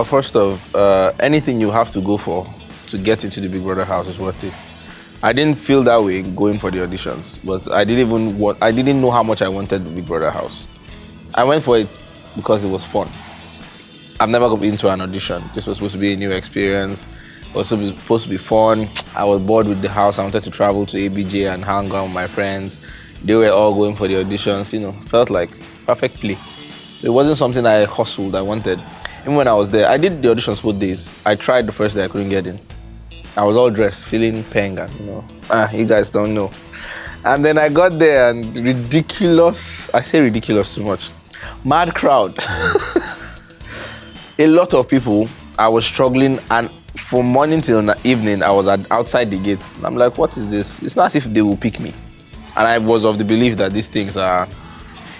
First off, anything you have to go for to get into the Big Brother house is worth it. I didn't feel that way going for the auditions, but I didn't know how much I wanted the Big Brother house. I went for it because it was fun. I've never been to an audition. This was supposed to be a new experience. It was supposed to be fun. I was bored with the house. I wanted to travel to ABJ and hang out with my friends. They were all going for the auditions, felt like perfect play. It wasn't something I hustled, I wanted. Even when I was there, I did the auditions both days. I tried the first day, I couldn't get in. I was all dressed, feeling pain, and you guys don't know. And then I got there and ridiculous, I say ridiculous too much, mad crowd. A lot of people. I was struggling, and from morning till evening, I was outside the gate. I'm like, what is this? It's not as if they will pick me. And I was of the belief that these things are,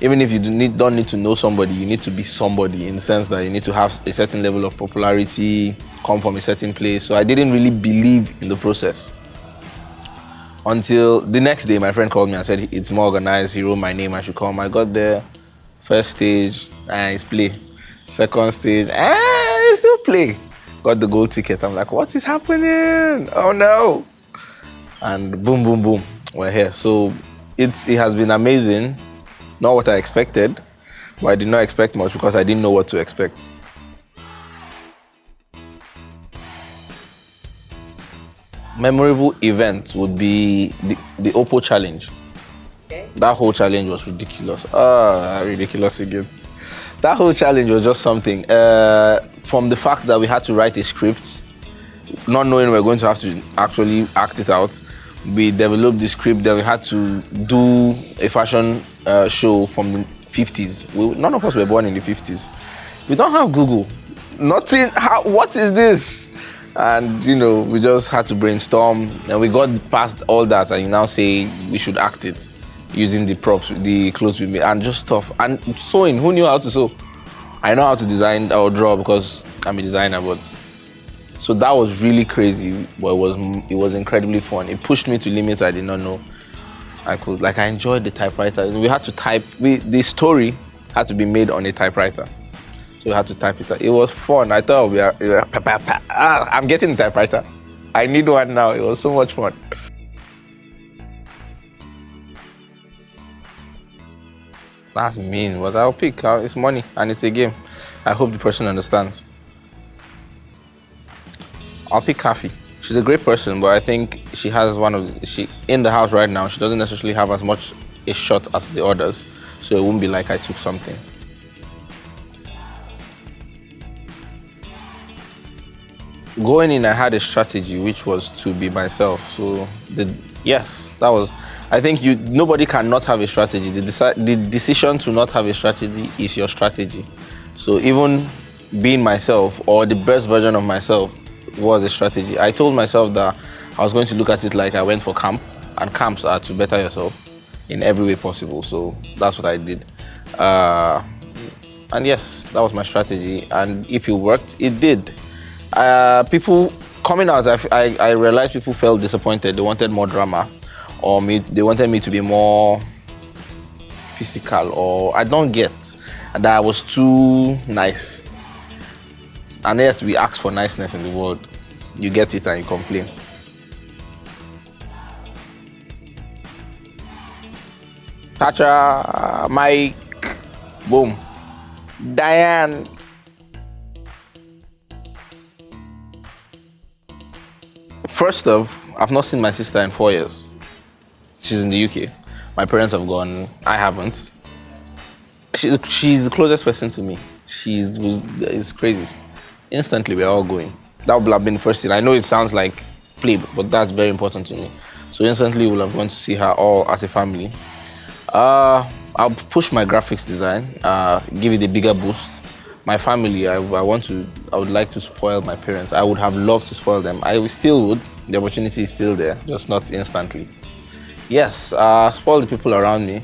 even if you don't need to know somebody, you need to be somebody, in the sense that you need to have a certain level of popularity, come from a certain place. So I didn't really believe in the process. Until the next day, my friend called me and said, it's more organized, he wrote my name, I should come. I got there, first stage, and it's play. Second stage, and still play. Got the gold ticket. I'm like, what is happening? Oh no. And boom, boom, boom, we're here. So it has been amazing. Not what I expected, but I did not expect much because I didn't know what to expect. Memorable event would be the Oppo challenge. Okay. That whole challenge was ridiculous. Ridiculous again. That whole challenge was just something. From the fact that we had to write a script, not knowing we were going to have to actually act it out, we developed the script, then we had to do a fashion show from the 50s. None of us were born in the 50s. We don't have Google. Nothing. What is this? And, we just had to brainstorm, and we got past all that, and you now say we should act it using the props, the clothes we made, and just stuff. And sewing, who knew how to sew? I know how to design or draw because I'm a designer, but so that was really crazy, but it was incredibly fun. It pushed me to limits I did not know I could. I enjoyed the typewriter. We had to type, the story had to be made on a typewriter. So we had to type it out. It was fun. I thought I'm getting a typewriter. I need one now. It was so much fun. That's mean, but I'll pick. It's money and it's a game. I hope the person understands. I'll pick Kafi. She's a great person, but I think she has in the house right now, she doesn't necessarily have as much a shot as the others. So it won't be like I took something. Going in, I had a strategy, which was to be myself. So I think nobody cannot have a strategy. The decision to not have a strategy is your strategy. So even being myself, or the best version of myself, was a strategy. I told myself that I was going to look at it like I went for camp, and camps are to better yourself in every way possible. So that's what I did. And yes, that was my strategy. And if it worked, it did. People coming out, I realized people felt disappointed. They wanted more drama, or they wanted me to be more physical, or I don't get that I was too nice. And yes, we ask for niceness in the world. You get it and you complain. Tacha, Mike, boom, Diane. First off, I've not seen my sister in 4 years. She's in the UK. My parents have gone. I haven't. She's the closest person to me. It's crazy. Instantly, we're all going. That would have been the first thing. I know it sounds like play, but that's very important to me. So instantly, we'll have gone to see her all as a family. I'll push my graphics design, give it a bigger boost. My family, I would like to spoil my parents. I would have loved to spoil them. I still would. The opportunity is still there, just not instantly. Yes, spoil the people around me.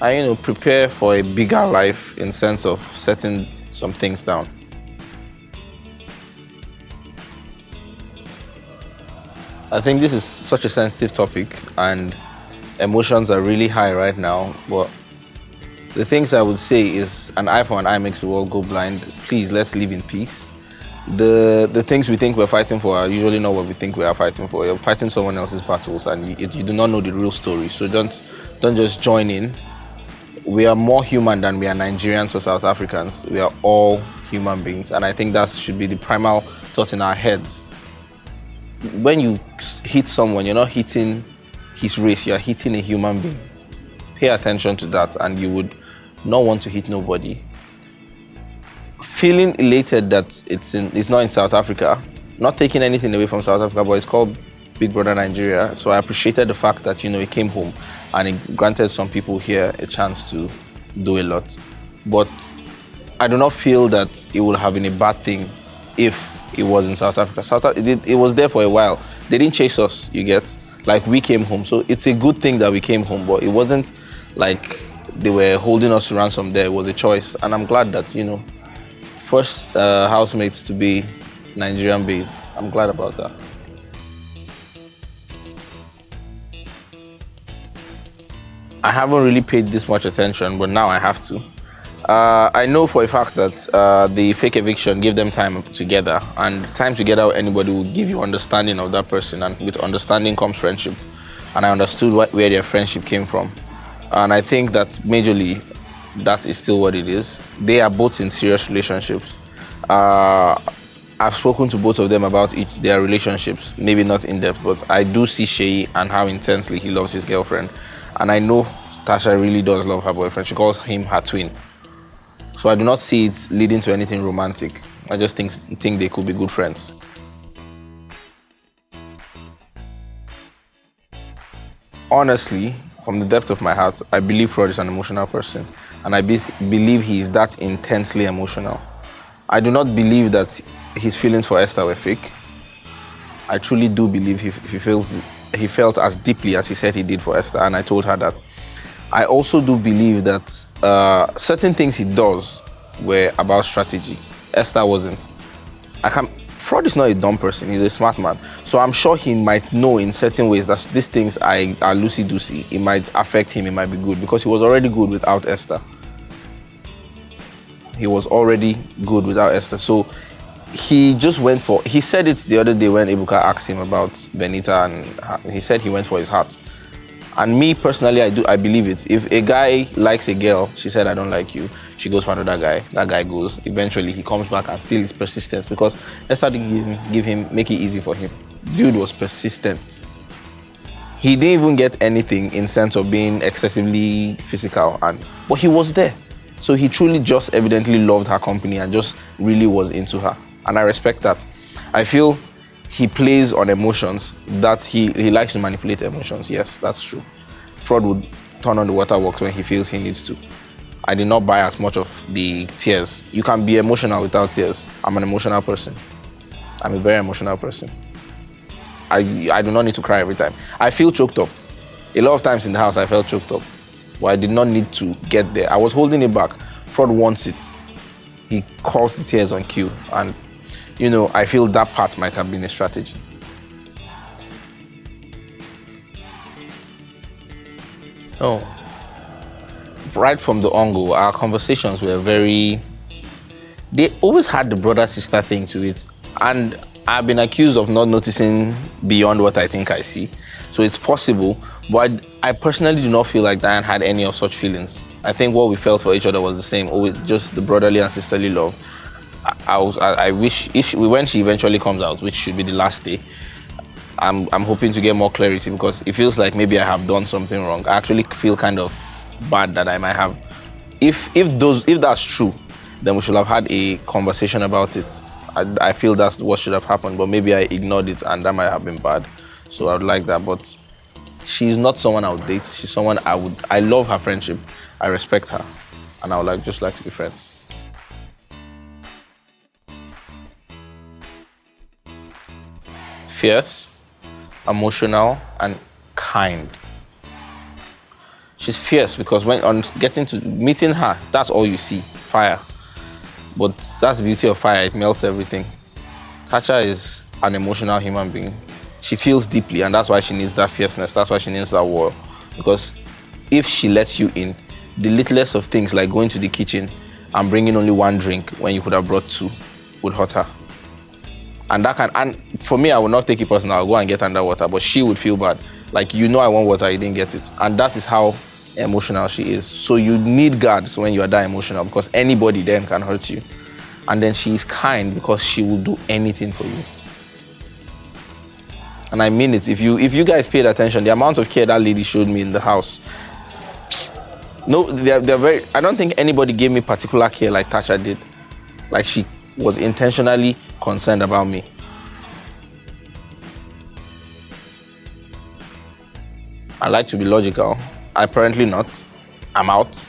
I, prepare for a bigger life in sense of setting some things down. I think this is such a sensitive topic and emotions are really high right now, but the things I would say is an eye for an eye makes the world go blind. Please, let's live in peace. the things we think we're fighting for are usually not what we think we are fighting for. You're fighting someone else's battles, and you do not know the real story. So don't just join in. We are more human than we are Nigerians or South Africans. We are all human beings, and I think that should be the primal thought in our heads. When you hit someone, you're not hitting his race, you're hitting a human being. Pay attention to that, and you would not want to hit nobody. Feeling elated that it's not in South Africa, not taking anything away from South Africa, but it's called Big Brother Nigeria. So I appreciated the fact that, it came home and it granted some people here a chance to do a lot. But I do not feel that it would have been a bad thing if it was in South Africa. It was there for a while. They didn't chase us, you get? Like, we came home. So it's a good thing that we came home, but it wasn't like they were holding us to ransom there. It was a choice. And I'm glad that, first housemates to be Nigerian based. I'm glad about that. I haven't really paid this much attention, but now I have to. I know for a fact that the fake eviction gave them time together, and time together with anybody will give you understanding of that person, and with understanding comes friendship. And I understood where their friendship came from. And I think that majorly, that is still what it is. They are both in serious relationships. I've spoken to both of them about their relationships, maybe not in depth, but I do see Sheyi and how intensely he loves his girlfriend. And I know Tasha really does love her boyfriend. She calls him her twin. So I do not see it leading to anything romantic. I just think they could be good friends. Honestly, from the depth of my heart, I believe Frodd is an emotional person. And I believe he is that intensely emotional. I do not believe that his feelings for Esther were fake. I truly do believe he felt as deeply as he said he did for Esther, and I told her that. I also do believe that certain things he does were about strategy. Esther wasn't. Frodd is not a dumb person, he's a smart man. So I'm sure he might know in certain ways that these things are loosey-goosey. It might affect him, it might be good, because he was already good without Esther. He was already good without Esther. So he just went for, he said it the other day when Ebuka asked him about Benita, and he said he went for his heart. And me personally, I believe it. If a guy likes a girl, she said, I don't like you, she goes for another guy, that guy goes, eventually he comes back and still is persistent, because Esther didn't make it easy for him. Dude was persistent. He didn't even get anything in sense of being excessively physical, but he was there. So he truly just evidently loved her company and just really was into her. And I respect that. I feel he plays on emotions, that he likes to manipulate emotions. Yes, that's true. Frodd would turn on the waterworks when he feels he needs to. I did not buy as much of the tears. You can be emotional without tears. I'm an emotional person. I'm a very emotional person. I do not need to cry every time. I feel choked up. A lot of times in the house I felt choked up, but I did not need to get there. I was holding it back. Frodd wants it. He calls the tears on cue, and I feel that part might have been a strategy. Oh, right from the on-go, our conversations were they always had the brother-sister thing to it. And I've been accused of not noticing beyond what I think I see. So it's possible, but I personally do not feel like Diane had any of such feelings. I think what we felt for each other was the same, always just the brotherly and sisterly love. I wish when she eventually comes out, which should be the last day, I'm hoping to get more clarity, because it feels like maybe I have done something wrong. I actually feel kind of bad that I might have. If that's true, then we should have had a conversation about it. I feel that's what should have happened, but maybe I ignored it, and that might have been bad. So I would like that, but she's not someone I would date. She's someone I love her friendship. I respect her, and I would just like to be friends. Fierce, emotional, and kind. She's fierce because when on getting to meeting her, that's all you see, fire. But that's the beauty of fire, it melts everything. Tasha is an emotional human being. She feels deeply, and that's why she needs that fierceness, that's why she needs that war. Because if she lets you in, the littlest of things like going to the kitchen and bringing only one drink when you could have brought two would hurt her. And for me, I would not take it personal. I'll go and get underwater, but she would feel bad. Like, I want water, you didn't get it. And that is how emotional she is. So you need guards when you are that emotional, because anybody then can hurt you. And then she is kind because she will do anything for you. And I mean it. If you guys paid attention, the amount of care that lady showed me in the house. No, they're very. I don't think anybody gave me particular care like Tasha did. Like, she was intentionally concerned about me. I like to be logical. Apparently not. I'm out.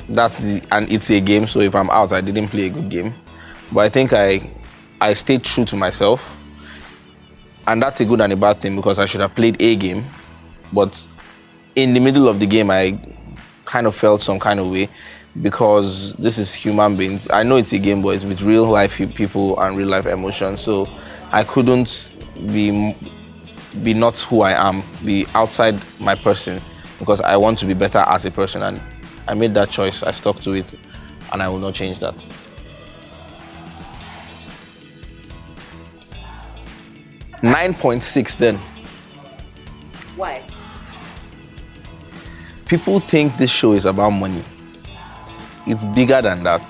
And it's a game, so if I'm out, I didn't play a good game. But I think I stayed true to myself. And that's a good and a bad thing, because I should have played a game. But in the middle of the game, I kind of felt some kind of way, because this is human beings. I know it's a game, but it's with real life people and real life emotions. So I couldn't be not who I am, be outside my person, because I want to be better as a person. And I made that choice. I stuck to it, and I will not change that. $9.6 then. Why? People think this show is about money. It's bigger than that.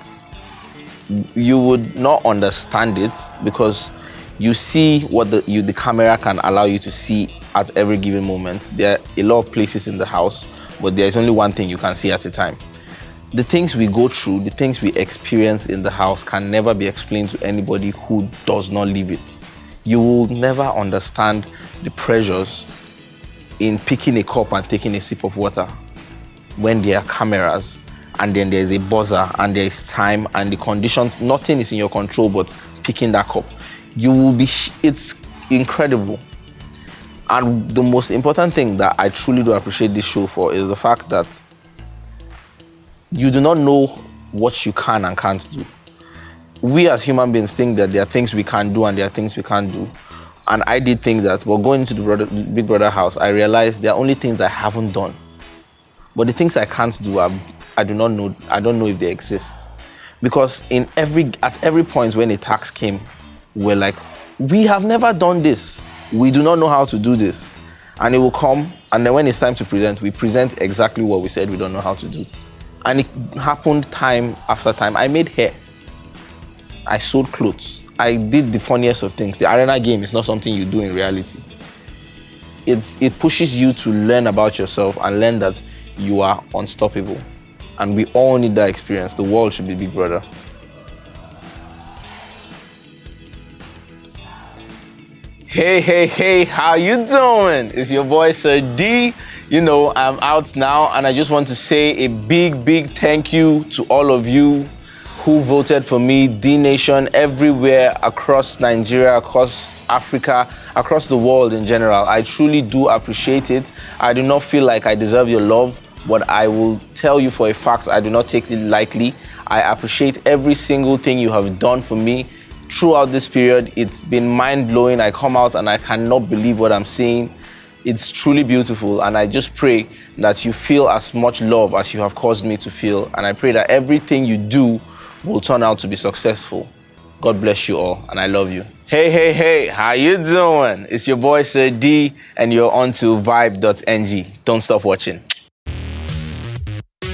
You would not understand it because you see what the camera can allow you to see at every given moment. There are a lot of places in the house, but there is only one thing you can see at a time. The things we go through, the things we experience in the house can never be explained to anybody who does not live it. You will never understand the pressures in picking a cup and taking a sip of water when there are cameras, and then there's a buzzer, and there is time, and the conditions, nothing is in your control but picking that cup. It's incredible. And the most important thing that I truly do appreciate this show for is the fact that you do not know what you can and can't do. We as human beings think that there are things we can do and there are things we can't do. And I did think that, but going into the Big Brother house, I realized there are only things I haven't done. But the things I can't do, I do not know. I don't know if they exist. Because at every point when a task came, we're like, we have never done this. We do not know how to do this. And it will come, and then when it's time to present, we present exactly what we said we don't know how to do. And it happened time after time. I made hair. I sold clothes. I did the funniest of things. The arena game is not something you do in reality. It pushes you to learn about yourself and learn that you are unstoppable. And we all need that experience. The world should be Big Brother. Hey, how you doing? It's your boy, Sir D. I'm out now, and I just want to say a big thank you to all of you who voted for me, D Nation, everywhere across Nigeria, across Africa, across the world in general. I truly do appreciate it. I do not feel like I deserve your love, but I will tell you for a fact, I do not take it lightly. I appreciate every single thing you have done for me throughout this period. It's been mind-blowing. I come out and I cannot believe what I'm seeing. It's truly beautiful, and I just pray that you feel as much love as you have caused me to feel, and I pray that everything you do will turn out to be successful. God bless you all, and I love you. Hey, how you doing? It's your boy, Sir D, and you're on to Vibe.NG. Don't stop watching.